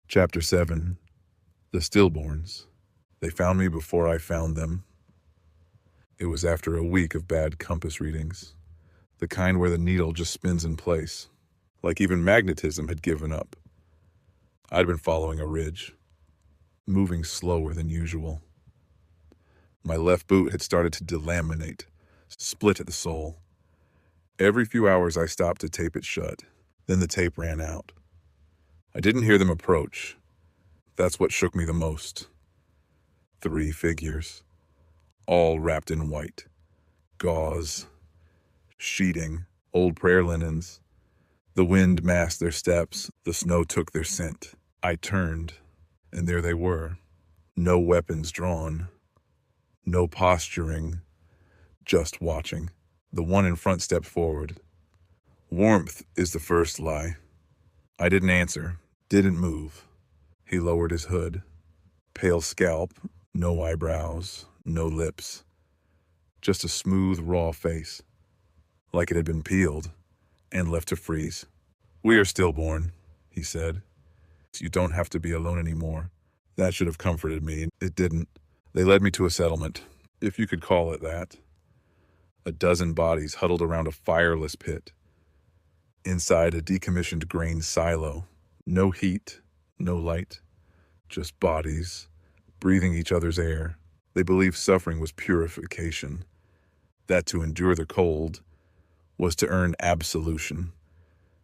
Chapter 7. The Stillborns. They found me before I found them. It was after a week of bad compass readings, the kind where the needle just spins in place, like even magnetism had given up. I'd been following a ridge, moving slower than usual. My left boot had started to delaminate, split at the sole. Every few hours I stopped to tape it shut. Then the tape ran out. I didn't hear them approach. That's what shook me the most. 3 figures, all wrapped in white. Gauze, sheeting, old prayer linens. The wind masked their steps, the snow took their scent. I turned, and there they were. No weapons drawn, no posturing, just watching. The one in front stepped forward. Warmth is the first lie. I didn't answer, didn't move. He lowered his hood. Pale scalp, no eyebrows, no lips. Just a smooth, raw face, like it had been peeled and left to freeze. "We are stillborn," he said. "You don't have to be alone anymore." That should have comforted me. It didn't. They led me to a settlement, if you could call it that. A dozen bodies huddled around a fireless pit. Inside a decommissioned grain silo. No heat, no light. Just bodies, breathing each other's air. They believed suffering was purification. That to endure the cold was to earn absolution.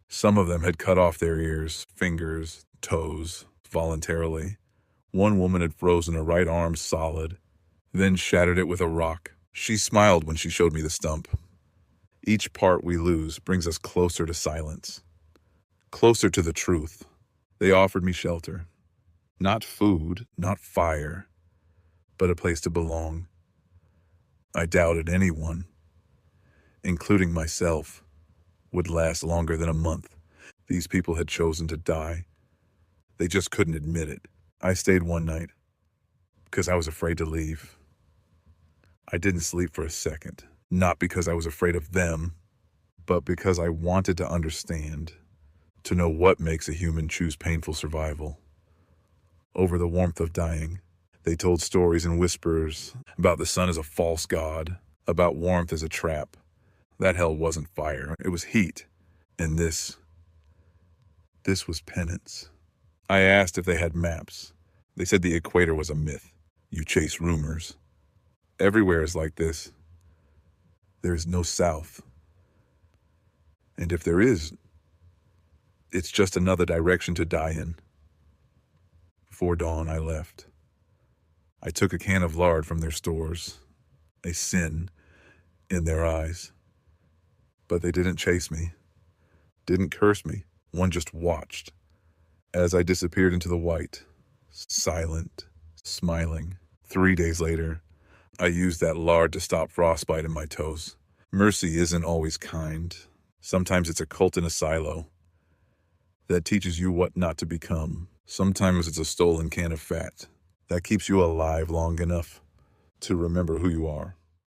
Some of them had cut off their ears, fingers, toes, voluntarily. One woman had frozen her right arm solid, then shattered it with a rock. She smiled when she showed me the stump. Each part we lose brings us closer to silence, closer to the truth. They offered me shelter. Not food, not fire, but a place to belong. I doubted anyone, including myself, would last longer than a month. These people had chosen to die. They just couldn't admit it. I stayed one night because I was afraid to leave. I didn't sleep for a second, not because I was afraid of them, but because I wanted to understand, to know what makes a human choose painful survival over the warmth of dying. They told stories in whispers about the sun as a false god, about warmth as a trap. That hell wasn't fire, it was heat. And this was penance. I asked if they had maps. They said the equator was a myth. You chase rumors. Everywhere is like this. There is no south. And if there is, it's just another direction to die in. Before dawn, I left. I took a can of lard from their stores, a sin in their eyes. But they didn't chase me, didn't curse me. One just watched as I disappeared into the white, silent, smiling. 3 days later, I used that lard to stop frostbite in my toes. Mercy isn't always kind. Sometimes it's a cult in a silo that teaches you what not to become. Sometimes it's a stolen can of fat that keeps you alive long enough to remember who you are.